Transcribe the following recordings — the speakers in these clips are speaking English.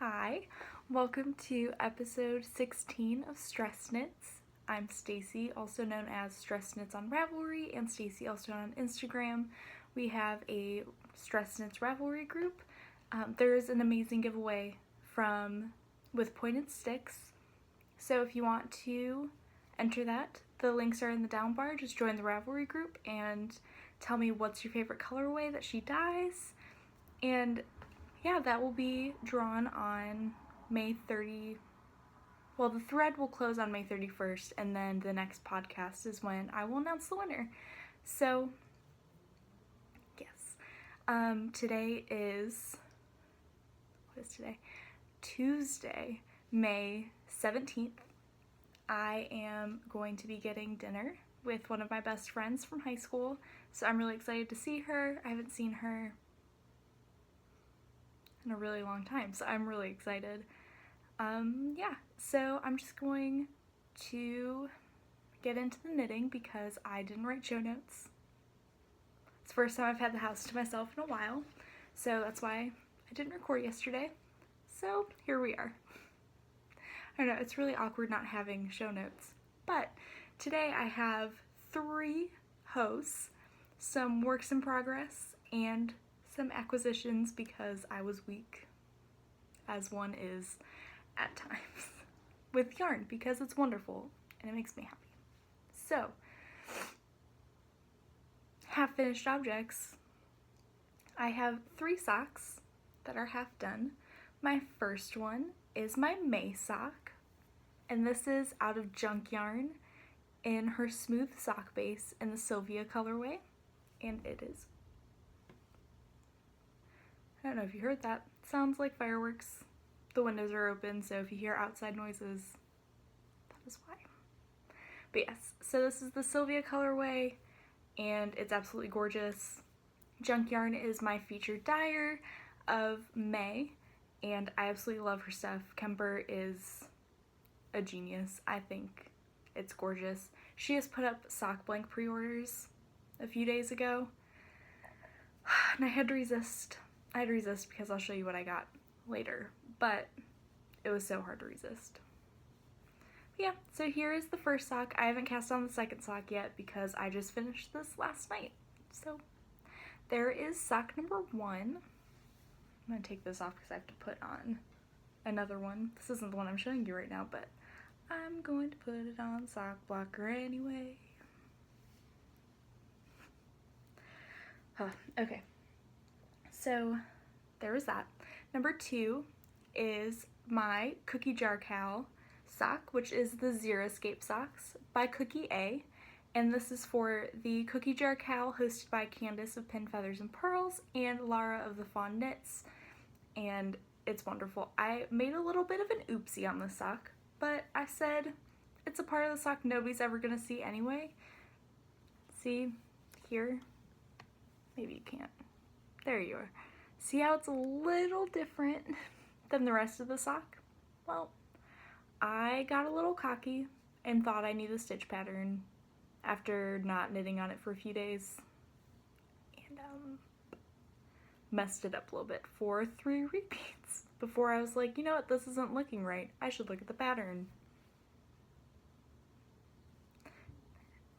Hi, welcome to episode 16 of StressKnits. I'm Stacy, also known as StressKnits on Ravelry, and Stacy, also known on Instagram. We have a StressKnits Ravelry group. There's an amazing giveaway with pointed sticks. So if you want to enter that, the links are in the down bar. Just join the Ravelry group and tell me what's your favorite colorway that she dyes. And yeah, that will be drawn on May 30. Well, the thread will close on May 31st, and then the next podcast is when I will announce the winner. So, yes. Today is, what is today? Tuesday, May 17th. I am going to be getting dinner with one of my best friends from high school, so I'm really excited to see her. I haven't seen her in a really long time, so I'm really excited. Yeah, so I'm just going to get into the knitting because I didn't write show notes. It's the first time I've had the house to myself in a while, so that's why I didn't record yesterday. So here we are. I don't know, it's really awkward not having show notes, but today I have 3 hosts, some works in progress, and some acquisitions because I was weak, as one is at times, with yarn because it's wonderful and it makes me happy. So, half finished objects. I have 3 socks that are half done. My first one is my May sock, and this is out of junk yarn in her smooth sock base in the Sylvia colorway, and it is, I don't know if you heard that. It sounds like fireworks. The windows are open, so if you hear outside noises, that is why. But yes, so this is the Sylvia colorway, and it's absolutely gorgeous. Junk Yarn is my featured dyer of May, and I absolutely love her stuff. Kemper is a genius. I think it's gorgeous. She has put up sock blank pre-orders a few days ago, and I had to resist because I'll show you what I got later, but it was so hard to resist. But yeah, so here is the first sock. I haven't cast on the second sock yet because I just finished this last night. So there is sock number 1. I'm gonna take this off because I have to put on another one. This isn't the one I'm showing you right now, but I'm going to put it on sock blocker anyway. Okay. So there was that. Number 2 is my Cookie Jar Cow sock, which is the Zero Escape socks by Cookie A. And this is for the Cookie Jar Cow hosted by Candace of Pin Feathers and Pearls and Lara of the Fawn Knits. And it's wonderful. I made a little bit of an oopsie on this sock, but I said it's a part of the sock nobody's ever gonna see anyway. See here? Maybe you can't. There you are. See how it's a little different than the rest of the sock? Well, I got a little cocky and thought I knew the stitch pattern after not knitting on it for a few days, and messed it up a little bit for 3 repeats before I was like, you know what, this isn't looking right. I should look at the pattern.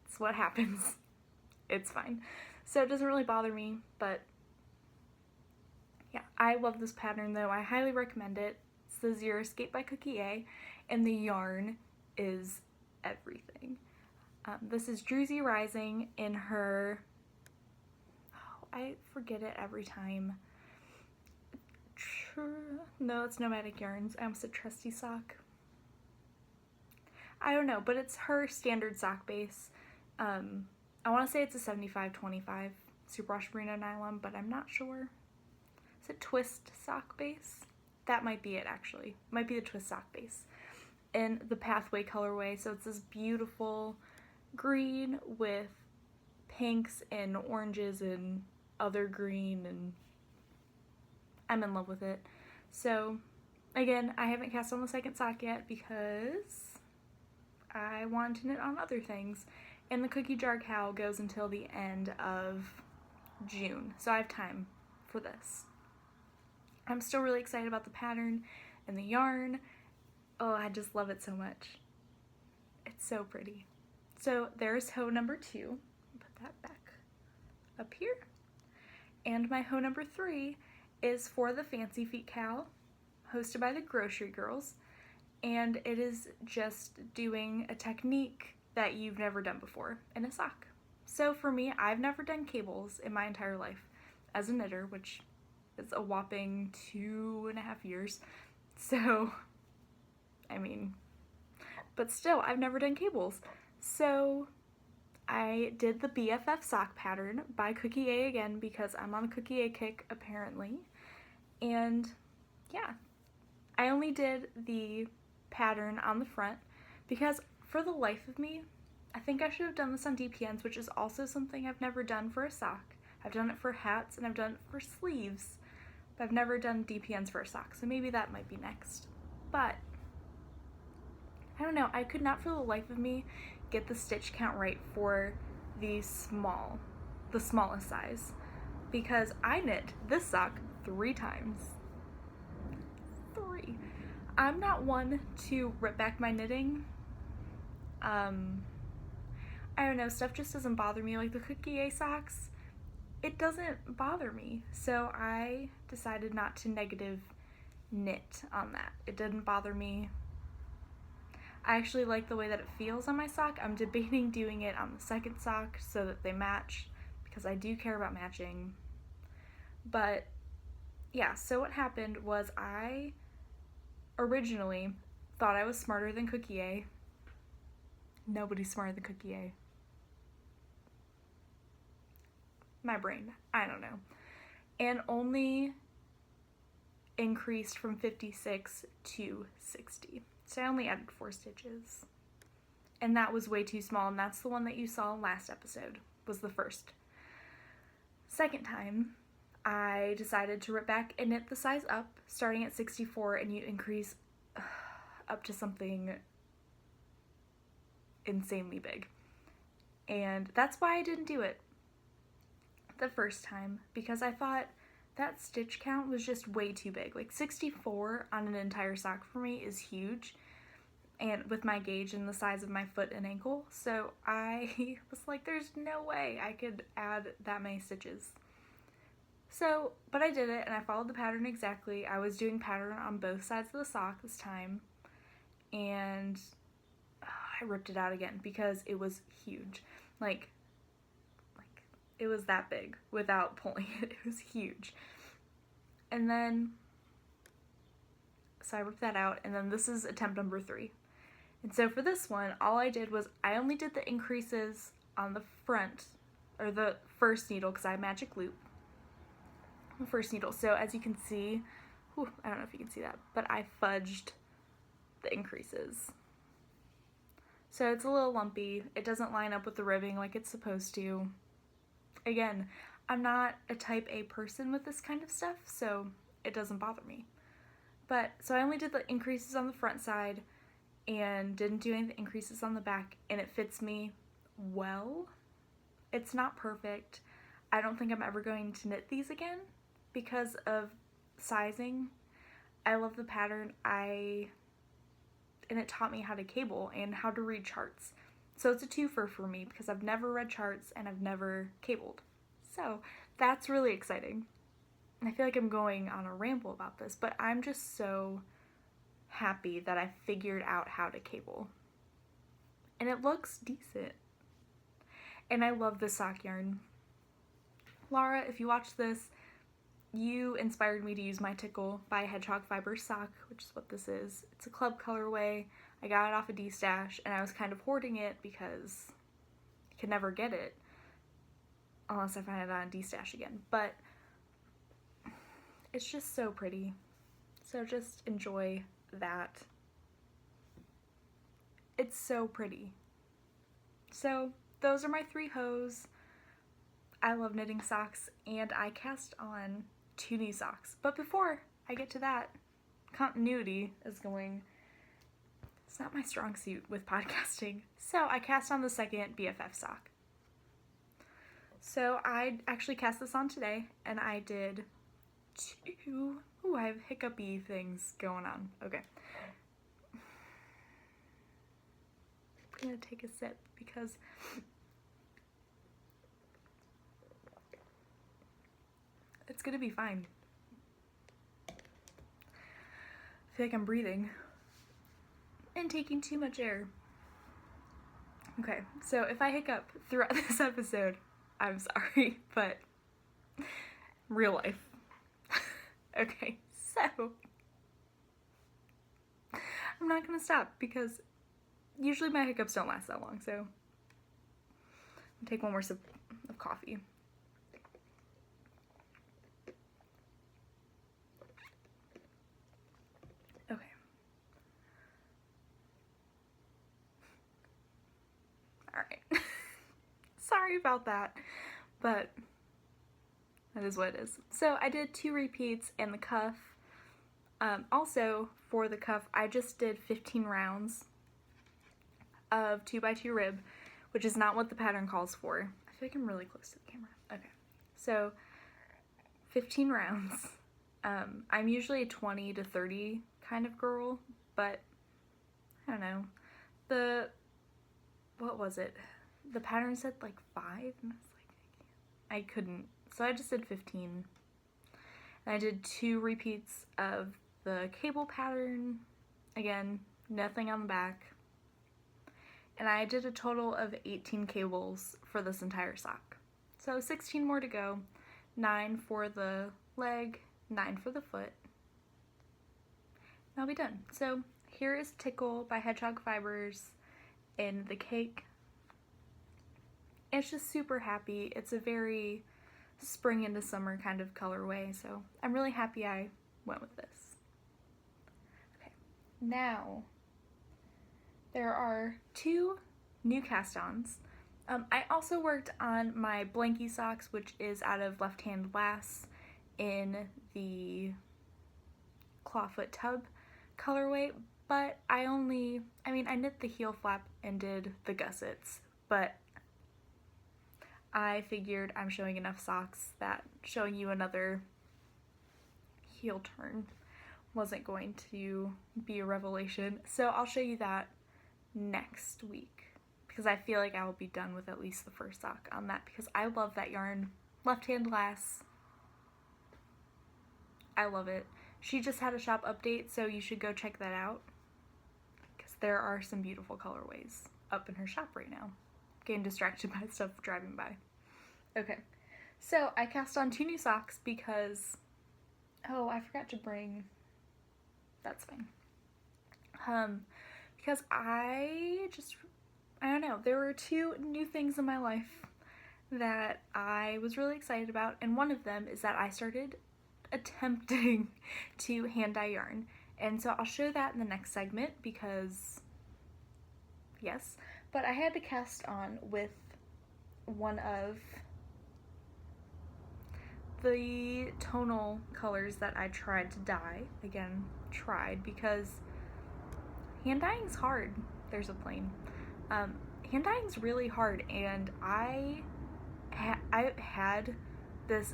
It's what happens. It's fine. So it doesn't really bother me, but yeah, I love this pattern though. I highly recommend it. It's the Zero Escape by Cookie A, and the yarn is everything. This is Druzy Rising in her, I forget it every time. No, it's Nomadic Yarns. I almost said Trusty Sock. I don't know, but it's her standard sock base. I want to say it's a 75-25 superwash merino nylon, but I'm not sure. Is it twist sock base? That might be it, actually. It might be the twist sock base. In the Pathway colorway, so it's this beautiful green with pinks and oranges and other green, and I'm in love with it. So, again, I haven't cast on the second sock yet because I want to knit on other things. And the Cookie Jar Cow goes until the end of June, so I have time for this. I'm still really excited about the pattern. and the yarn. Oh, I just love it so much. It's so pretty. So there's hoe number 2. Put that back up here. And my hoe number 3 is for the Fancy Feet cowl, hosted by the Grocery Girls. And it is just doing a technique that you've never done before in a sock. So for me, I've never done cables in my entire life as a knitter, which is a whopping 2.5 years. So, I mean, but still, I've never done cables. So I did the BFF sock pattern by Cookie A again because I'm on a Cookie A kick apparently. And yeah, I only did the pattern on the front because for the life of me, I think I should have done this on DPNs, which is also something I've never done for a sock. I've done it for hats and I've done it for sleeves, but I've never done DPNs for a sock, so maybe that might be next. But I don't know, I could not for the life of me get the stitch count right for the smallest size, because I knit this sock 3 times. 3. I'm not one to rip back my knitting. I don't know, stuff just doesn't bother me. Like the Cookie A socks, it doesn't bother me. So I decided not to negative knit on that. It didn't bother me. I actually like the way that it feels on my sock. I'm debating doing it on the second sock so that they match, because I do care about matching. But yeah, so what happened was I originally thought I was smarter than Cookie A. Nobody's smarter than Cookie A. My brain, I don't know. And only increased from 56 to 60. So I only added 4 stitches. And that was way too small, and that's the one that you saw last episode, was the first. Second time, I decided to rip back and knit the size up, starting at 64, and you increase up to something insanely big. And that's why I didn't do it the first time, because I thought that stitch count was just way too big. Like 64 on an entire sock for me is huge, and with my gauge and the size of my foot and ankle, so I was like, there's no way I could add that many stitches. So, but I did it, and I followed the pattern exactly. I was doing pattern on both sides of the sock this time, and I ripped it out again because it was huge. Like it was that big without pulling it. It was huge. And then, so I ripped that out, and then this is attempt number 3. And so for this one, all I did was I only did the increases on the front, or the first needle, because I have magic loop. The first needle. So as you can see, I don't know if you can see that, but I fudged the increases. So it's a little lumpy. It doesn't line up with the ribbing like it's supposed to. Again, I'm not a type A person with this kind of stuff, so it doesn't bother me. But, so I only did the increases on the front side and didn't do any of the increases on the back, and it fits me well. It's not perfect. I don't think I'm ever going to knit these again because of sizing. I love the pattern, and it taught me how to cable and how to read charts. So it's a twofer for me because I've never read charts and I've never cabled. So that's really exciting. And I feel like I'm going on a ramble about this, but I'm just so happy that I figured out how to cable. And it looks decent. And I love this sock yarn. Laura, if you watch this, you inspired me to use my Tickle by Hedgehog Fiber sock, which is what this is. It's a club colorway. I got it off a D-stash, and I was kind of hoarding it because I could never get it unless I find it on D-stash again. But it's just so pretty. So just enjoy that. It's so pretty. So those are my 3 hoes. I love knitting socks, and I cast on 2 new socks. But before I get to that, continuity is going... It's not my strong suit with podcasting. So I cast on the second BFF sock. So I actually cast this on today, and I did Ooh, I have hiccupy things going on. Okay. I'm gonna take a sip because it's gonna be fine. I feel like I'm breathing and taking too much air. Okay, so if I hiccup throughout this episode, I'm sorry, but real life. Okay, so I'm not gonna stop because usually my hiccups don't last that long, so I'm gonna take one more sip of coffee. Okay. Alright. Sorry about that, but that is what it is. So I did 2 repeats and the cuff. Also, for the cuff, I just did 15 rounds of 2x2 rib, which is not what the pattern calls for. I feel like I'm really close to the camera. Okay, so 15 rounds. I'm usually a 20 to 30 kind of girl, but I don't know. What was it? The pattern said like 5, and I was like, I couldn't. So I just did 15. And I did 2 repeats of the cable pattern. Again, nothing on the back. And I did a total of 18 cables for this entire sock. So 16 more to go. 9 for the leg, 9 for the foot. And I'll be done. So here is Tickle by Hedgehog Fibers in the cake. It's just super happy. It's a very spring into summer kind of colorway, so I'm really happy I went with this. Okay, now there are 2 new cast-ons. I also worked on my blankie socks, which is out of Left Hand Lass in the clawfoot tub colorway, but I knit the heel flap and did the gussets, but I figured I'm showing enough socks that showing you another heel turn wasn't going to be a revelation. So I'll show you that next week because I feel like I will be done with at least the first sock on that because I love that yarn. Left Hand Lass. I love it. She just had a shop update, so you should go check that out because there are some beautiful colorways up in her shop right now. Getting distracted by stuff driving by. Okay, so I cast on 2 new socks because, oh, I forgot to bring, that's fine. Because I don't know, there were 2 new things in my life that I was really excited about, and one of them is that I started attempting to hand dye yarn, and so I'll show that in the next segment because, yes. But I had to cast on with one of the tonal colors that I tried to dye. Again, tried because hand dyeing's hard. There's a plane. Hand dyeing's really hard, and I had this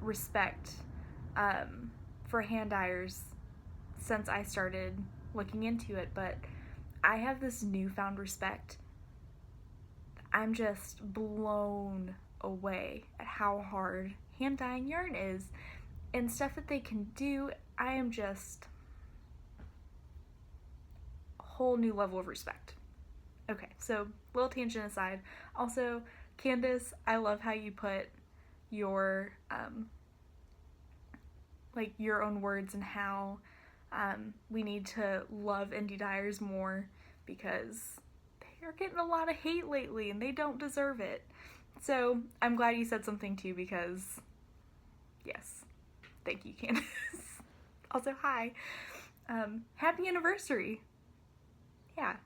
respect for hand dyers since I started looking into it, but I have this newfound respect. I'm just blown away at how hard hand dyeing yarn is and stuff that they can do. I am just a whole new level of respect. Okay, so little tangent aside. Also, Candace, I love how you put your like your own words and how we need to love indie dyers more because they're getting a lot of hate lately and they don't deserve it. So I'm glad you said something too because, yes, thank you, Candace. Also, hi. Happy anniversary. Yeah.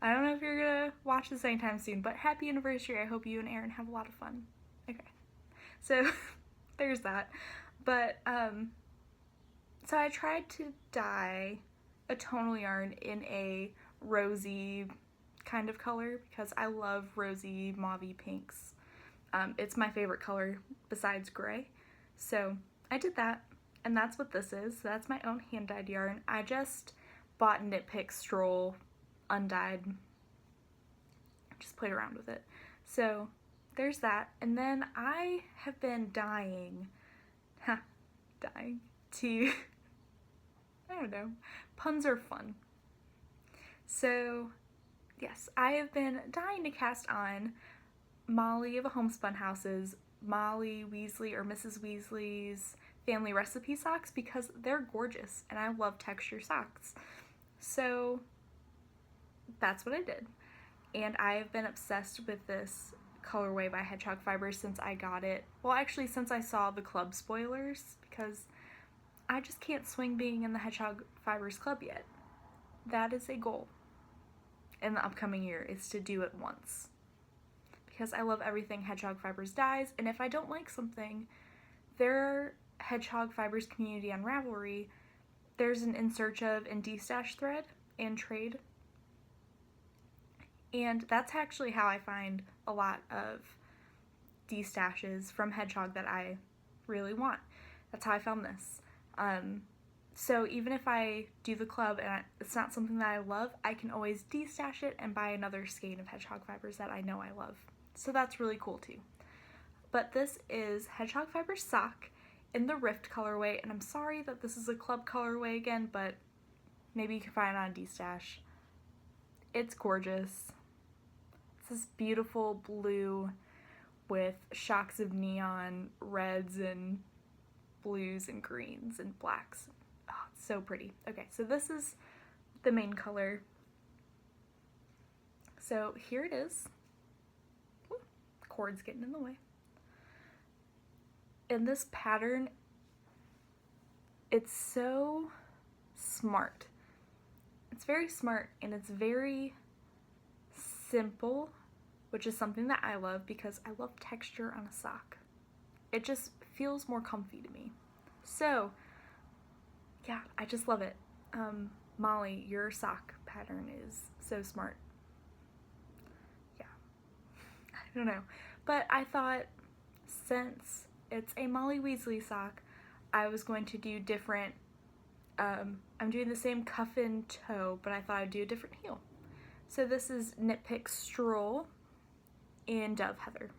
I don't know if you're gonna watch this anytime soon, but happy anniversary. I hope you and Aaron have a lot of fun. Okay. So there's that. But, so I tried to dye a tonal yarn in a rosy kind of color because I love rosy mauvey pinks. It's my favorite color besides gray. So I did that And that's what this is. So that's my own hand-dyed yarn. I just bought Knit Pick Stroll undyed. Just played around with it. So there's that. And then I have been dying to, I don't know, puns are fun. So yes, I have been dying to cast on Molly of a Homespun House's Molly Weasley or Mrs. Weasley's family recipe socks because they're gorgeous and I love texture socks. So that's what I did. And I have been obsessed with this colorway by Hedgehog Fibers since I got it. Well, actually, since I saw the club spoilers, because I just can't swing being in the Hedgehog Fibers club yet. That is a goal in the upcoming year, is to do it once. Because I love everything Hedgehog Fibers dyes, and if I don't like something, their Hedgehog Fibers community on Ravelry, there's an In Search Of and D-Stash thread and trade. And that's actually how I find a lot of D-stashes from Hedgehog that I really want. That's how I found this. So even if I do the club and it's not something that I love, I can always D-stash it and buy another skein of Hedgehog Fibers that I know I love. So that's really cool too. But this is Hedgehog Fibers sock in the Rift colorway, and I'm sorry that this is a club colorway again, but maybe you can find it on D-stash. It's gorgeous. It's this beautiful blue with shocks of neon reds and blues and greens and blacks. Oh, it's so pretty. Okay, so this is the main color. So here it is. Ooh, the cord's getting in the way. And this pattern, it's so smart. It's very smart and it's very simple, which is something that I love because I love texture on a sock. It just feels more comfy to me. So yeah, I just love it. Molly, your sock pattern is so smart. Yeah, I don't know. But I thought since it's a Molly Weasley sock, I was going to do different, I'm doing the same cuff and toe, but I thought I'd do a different heel. So this is Knit Pick Stroll in Dove Heather.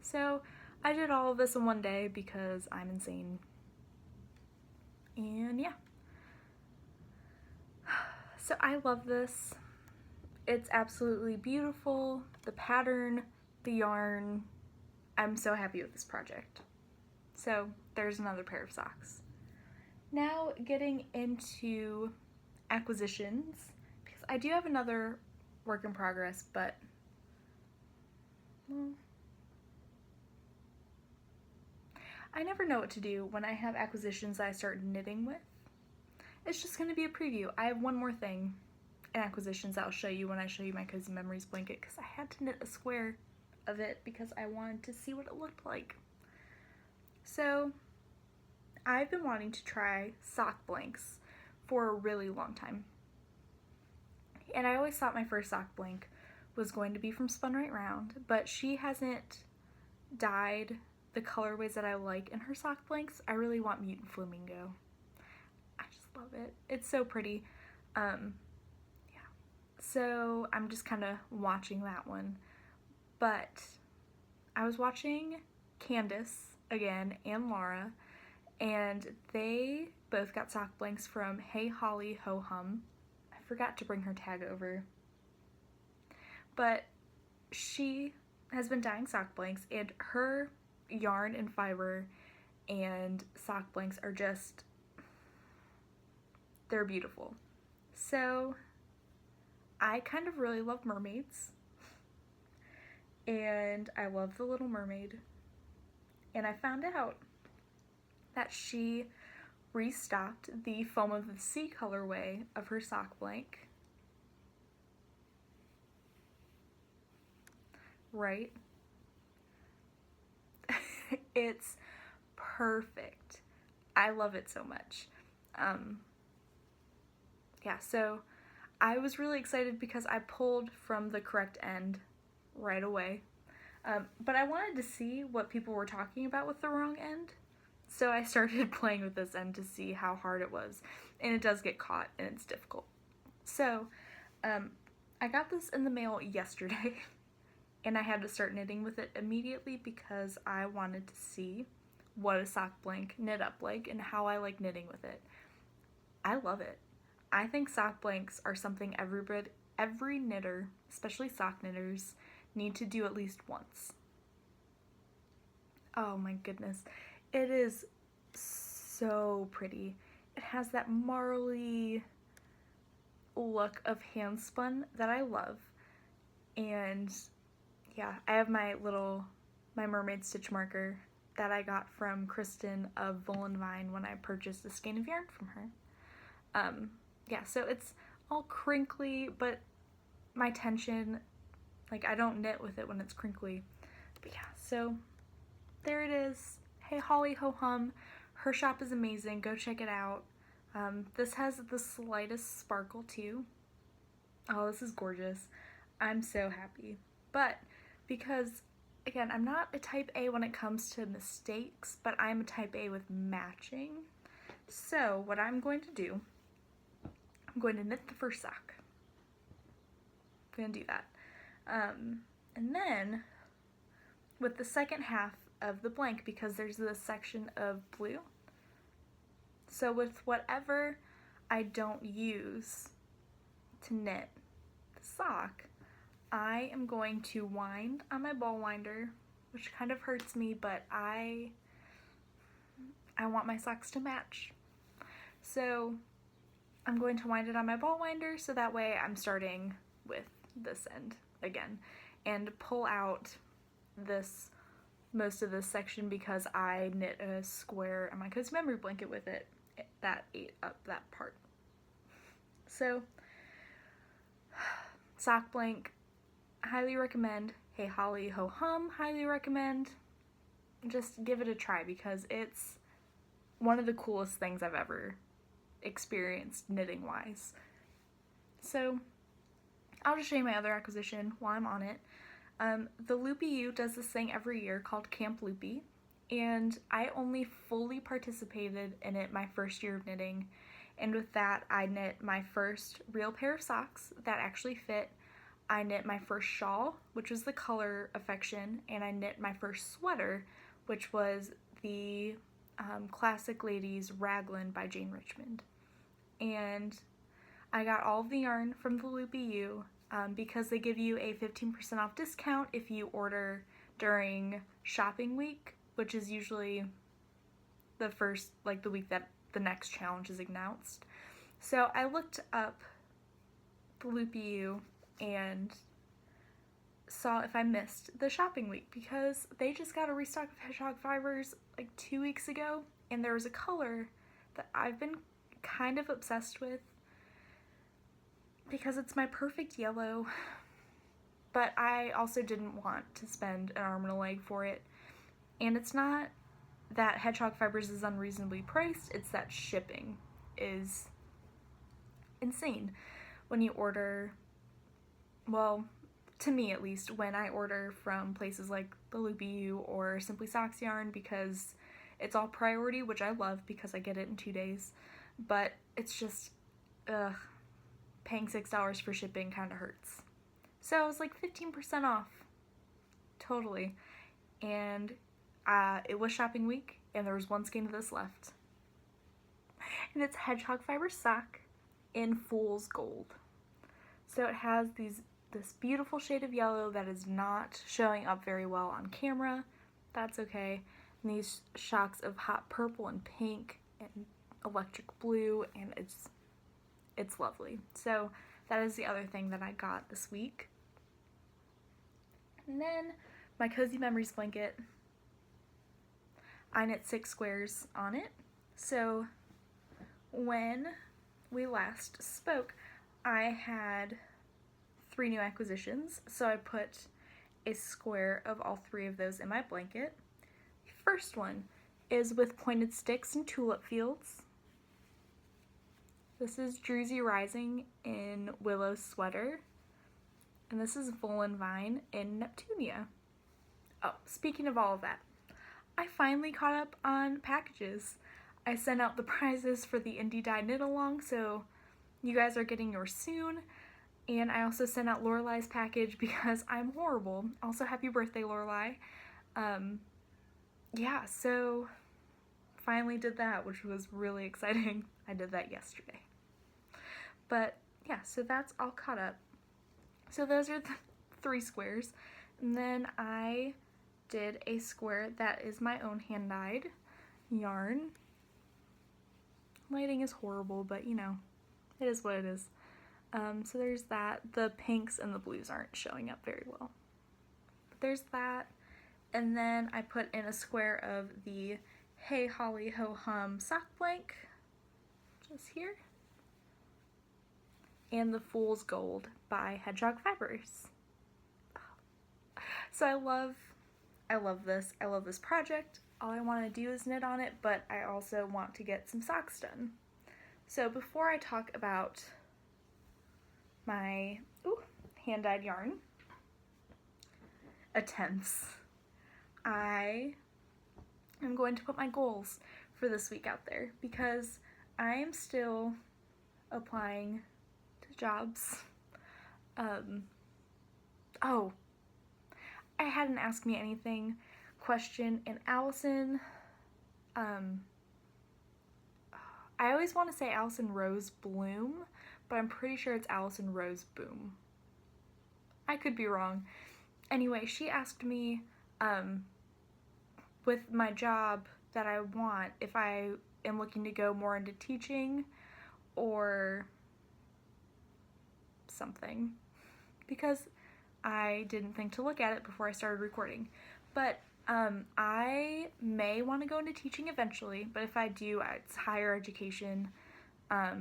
So I did all of this in one day because I'm insane. And yeah. So I love this. It's absolutely beautiful. The pattern, the yarn. I'm so happy with this project. So there's another pair of socks. Now getting into acquisitions, because I do have another work in progress, but well, I never know what to do when I have acquisitions that I start knitting with. It's just going to be a preview. I have one more thing in acquisitions that I'll show you when I show you my Cozy Memories blanket, because I had to knit a square of it because I wanted to see what it looked like. So I've been wanting to try sock blanks for a really long time. And I always thought my first sock blank was going to be from Spun Right Round, but she hasn't dyed the colorways that I like in her sock blanks. I really want Mutant Flamingo. I just love it. It's so pretty. Yeah. So I'm just kind of watching that one. But I was watching Candace again and Laura, and they both got sock blanks from Hey Holly Ho Hum. I forgot to bring her tag over. But she has been dyeing sock blanks, and her yarn and fiber and sock blanks are just, they're beautiful. So I kind of really love mermaids, and I love The Little Mermaid, and I found out that she restocked the Foam of the Sea colorway of her sock blank. Right? It's perfect. I love it so much. Yeah, so I was really excited because I pulled from the correct end right away. But I wanted to see what people were talking about with the wrong end. So I started playing with this end to see how hard it was, and it does get caught and it's difficult. So I got this in the mail yesterday and I had to start knitting with it immediately because I wanted to see what a sock blank knit up like and how I like knitting with it. I love it. I think sock blanks are something every knitter, especially sock knitters, need to do at least once. Oh my goodness. It is so pretty. It has that marly look of hand spun that I love. And yeah, I have my mermaid stitch marker that I got from Kristen of Volan Vine when I purchased a skein of yarn from her. Yeah, so it's all crinkly, but my tension, like, I don't knit with it when it's crinkly. But yeah, so there it is. Hey Holly Ho Hum. Her shop is amazing. Go check it out. This has the slightest sparkle too. Oh, this is gorgeous. I'm so happy. But because, again, I'm not a type A when it comes to mistakes, but I'm a type A with matching. So what I'm going to do, I'm going to knit the first sock. I'm going to do that. And then with the second half of the blank, because there's this section of blue, so with whatever I don't use to knit the sock, I am going to wind on my ball winder, which kind of hurts me, but I want my socks to match. So I'm going to wind it on my ball winder so that way I'm starting with this end again, and pull out most of this section because I knit a square on my cozy memory blanket with it that ate up that part. So sock blank, highly recommend. Hey Holly Ho Hum, highly recommend. Just give it a try because it's one of the coolest things I've ever experienced knitting wise. So I'll just show you my other acquisition while I'm on it. The Loopy U does this thing every year called Camp Loopy, and I only fully participated in it my first year of knitting, and with that I knit my first real pair of socks that actually fit. I knit my first shawl, which was the color Affection, and I knit my first sweater, which was the Classic Ladies Raglan by Jane Richmond. And I got all of the yarn from the Loopy U because they give you a 15% off discount if you order during shopping week, which is usually the first, like the week that the next challenge is announced. So I looked up the Loopy U and saw if I missed the shopping week because they just got a restock of hedgehog fibers like 2 weeks ago, and there was a color that I've been kind of obsessed with because it's my perfect yellow, but I also didn't want to spend an arm and a leg for it. And it's not that hedgehog fibers is unreasonably priced, it's that shipping is insane when you order, well, to me at least, when I order from places like the Loopy U or Simply Socks yarn, because it's all priority, which I love because I get it in 2 days, but it's just, paying $6 for shipping kind of hurts. So I was like 15% off, totally, and it was shopping week, and there was one skein of this left, and it's hedgehog fiber sock in fool's gold. So it has this beautiful shade of yellow that is not showing up very well on camera. That's okay. And these shocks of hot purple and pink and electric blue, and it's lovely. So that is the other thing that I got this week. And then my Cozy Memories blanket, I knit 6 squares on it. So when we last spoke, I had 3 new acquisitions, so I put a square of all 3 of those in my blanket. The first one is with pointed sticks and tulip fields. This is Druzy Rising in Willow Sweater, and this is Volan Vine in Neptunia. Oh, speaking of all of that, I finally caught up on packages. I sent out the prizes for the Indie Dye Knit Along, so you guys are getting yours soon. And I also sent out Lorelai's package because I'm horrible. Also, happy birthday, Lorelai. Yeah, so finally did that, which was really exciting. I did that yesterday. But yeah, so that's all caught up. So those are the 3 squares. And then I did a square that is my own hand-dyed yarn. Lighting is horrible, but you know, it is what it is. So there's that. The pinks and the blues aren't showing up very well. But there's that. And then I put in a square of the Hey Holly Ho Hum sock blank, just here. And the Fool's Gold by Hedgehog Fibers. So I love this. I love this project. All I want to do is knit on it, but I also want to get some socks done. So before I talk about my hand-dyed yarn attempts, I am going to put my goals for this week out there because I am still applying to jobs. Oh, I had an Ask Me Anything question, and Allison, I always want to say Allison Rose Bloom, but I'm pretty sure it's Allison Rose Boom. I could be wrong. Anyway, she asked me, with my job that I want, if I am looking to go more into teaching or something, because I didn't think to look at it before I started recording. But I may want to go into teaching eventually, but if I do, it's higher education. I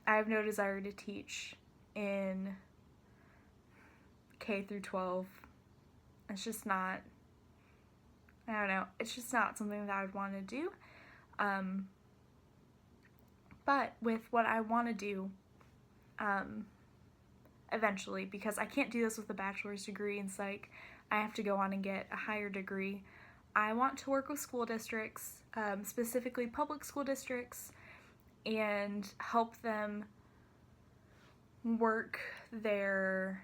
have no desire to teach in K through 12. It's just not, I don't know, it's just not something that I would want to do. But with what I want to do, eventually, because I can't do this with a bachelor's degree in psych, I have to go on and get a higher degree. I want to work with school districts, specifically public school districts, and help them work their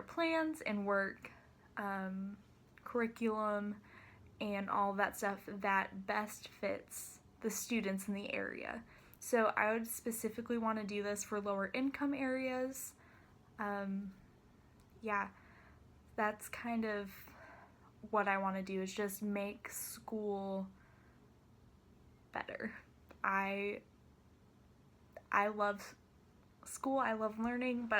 plans and work curriculum and all that stuff that best fits the students in the area. So I would specifically want to do this for lower income areas. Yeah, that's kind of what I want to do, is just make school better. I love school, I love learning, but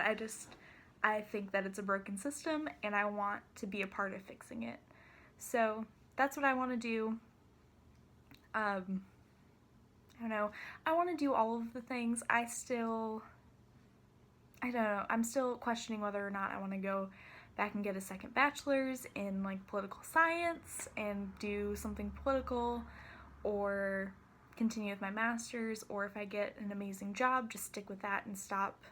I think that it's a broken system and I want to be a part of fixing it. So that's what I want to do. I don't know, I want to do all of the things. I don't know, I'm still questioning whether or not I want to go back and get a second bachelor's in like political science and do something political, or continue with my master's, or if I get an amazing job, just stick with that and stop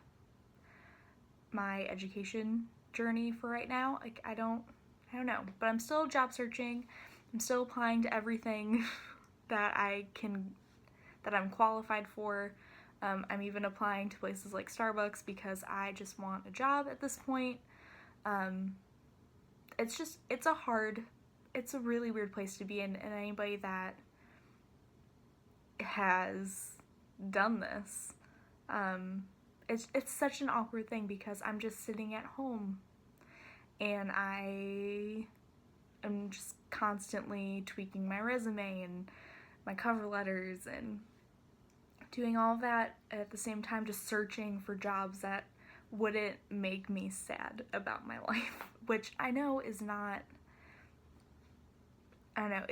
my education journey for right now. Like, I don't know, but I'm still job searching. I'm still applying to everything that I'm qualified for. I'm even applying to places like Starbucks because I just want a job at this point. It's a really weird place to be in, and anybody that has done this, it's such an awkward thing because I'm just sitting at home and I am just constantly tweaking my resume and my cover letters and doing all of that at the same time, just searching for jobs that wouldn't make me sad about my life, which I know is not, I don't know,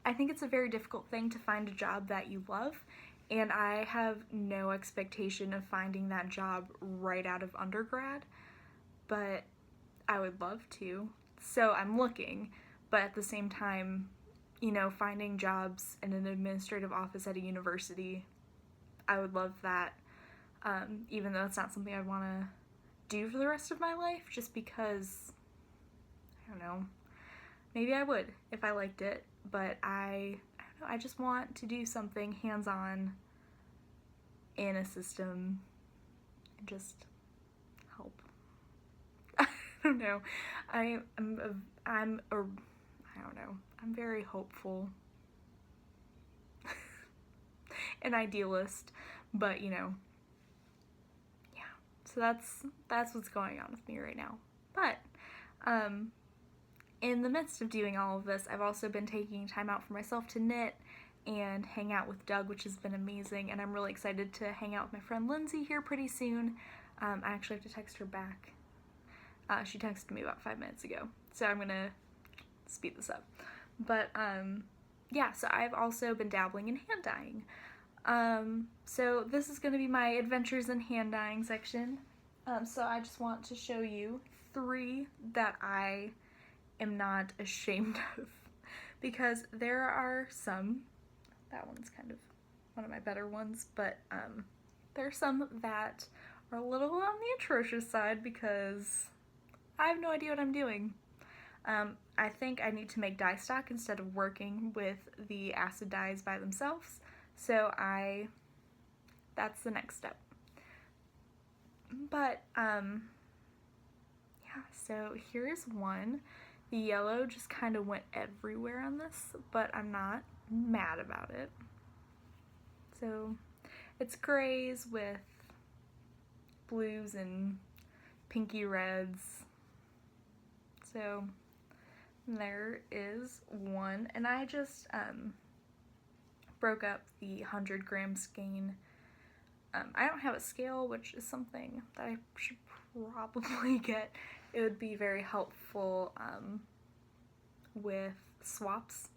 I think it's a very difficult thing to find a job that you love, and I have no expectation of finding that job right out of undergrad, but I would love to. So I'm looking, but at the same time, you know, finding jobs in an administrative office at a university, I would love that, even though it's not something I'd want to do for the rest of my life, just because, I don't know, maybe I would if I liked it, but I don't know, I just want to do something hands-on in a system and just help. I don't know. I don't know. I'm very hopeful. An idealist, but you know, yeah. So that's what's going on with me right now. But in the midst of doing all of this, I've also been taking time out for myself to knit and hang out with Doug, which has been amazing, and I'm really excited to hang out with my friend Lindsay here pretty soon. I actually have to text her back. She texted me about 5 minutes ago, so I'm gonna speed this up. But yeah, so I've also been dabbling in hand dyeing. So this is going to be my adventures in hand dyeing section. So I just want to show you 3 that I am not ashamed of, because there are some, that one's kind of one of my better ones, but there are some that are a little on the atrocious side because I have no idea what I'm doing. I think I need to make dye stock instead of working with the acid dyes by themselves. So that's the next step. But, yeah, so here's one. The yellow just kind of went everywhere on this, but I'm not mad about it. So it's grays with blues and pinky reds. So there is one, and I just broke up the 100-gram skein. I don't have a scale, which is something that I should probably get. It would be very helpful with swaps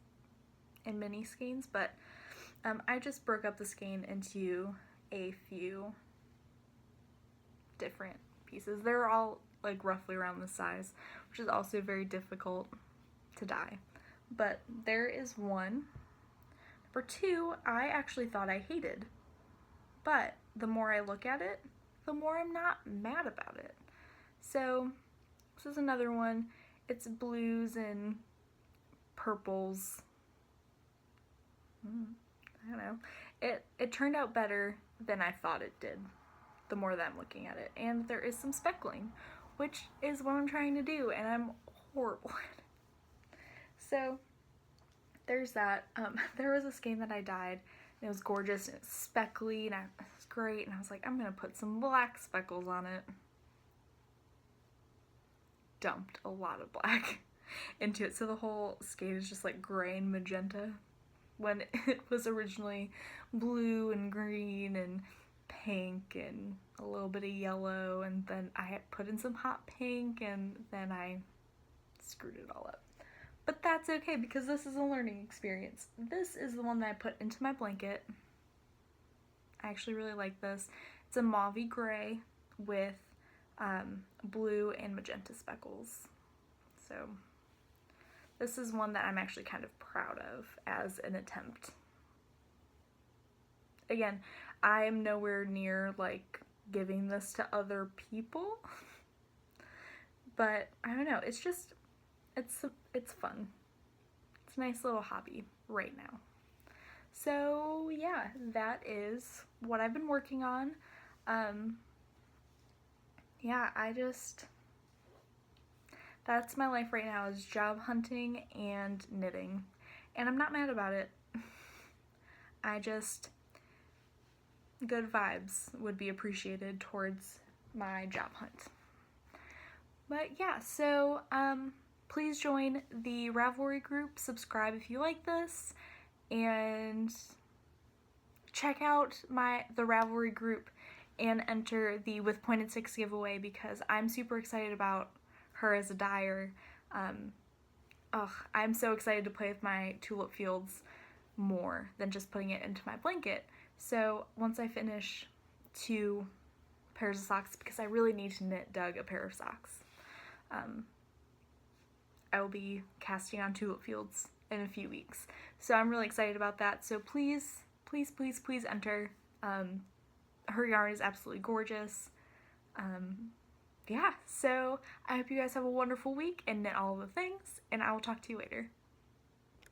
and mini skeins, but I just broke up the skein into a few different pieces. They're all like roughly around this size, which is also very difficult to dye. But there is one. Number 2, I actually thought I hated, but the more I look at it, the more I'm not mad about it. So this is another one. It's blues and purples. I don't know. It turned out better than I thought it did, the more that I'm looking at it. And there is some speckling, which is what I'm trying to do, and I'm horrible at it. So there's that. There was a skein that I dyed, and it was gorgeous, and it was speckly, and it was great, and I was like, I'm gonna put some black speckles on it. Dumped a lot of black into it, so the whole skein is just like gray and magenta, when it was originally blue and green and pink and a little bit of yellow, and then I had put in some hot pink, and then I screwed it all up. But that's okay, because this is a learning experience. This is the one that I put into my blanket. I actually really like this. It's a mauvey gray with blue and magenta speckles. So this is one that I'm actually kind of proud of as an attempt. Again, I am nowhere near like giving this to other people, but I don't know, it's just, it's fun. It's a nice little hobby right now. So yeah, that is what I've been working on. Yeah, that's my life right now, is job hunting and knitting. And I'm not mad about it. Good vibes would be appreciated towards my job hunt. But yeah, so please join the Ravelry group, subscribe if you like this, and check out the Ravelry group and enter the With Pointed Sticks giveaway, because I'm super excited about her as a dyer. I'm so excited to play with my tulip fields more than just putting it into my blanket. So once I finish 2 pairs of socks, because I really need to knit Doug a pair of socks, I will be casting on tulip fields in a few weeks. So I'm really excited about that. So please, please, please, please enter. Her yarn is absolutely gorgeous. yeah, so I hope you guys have a wonderful week and knit all the things, and I will talk to you later.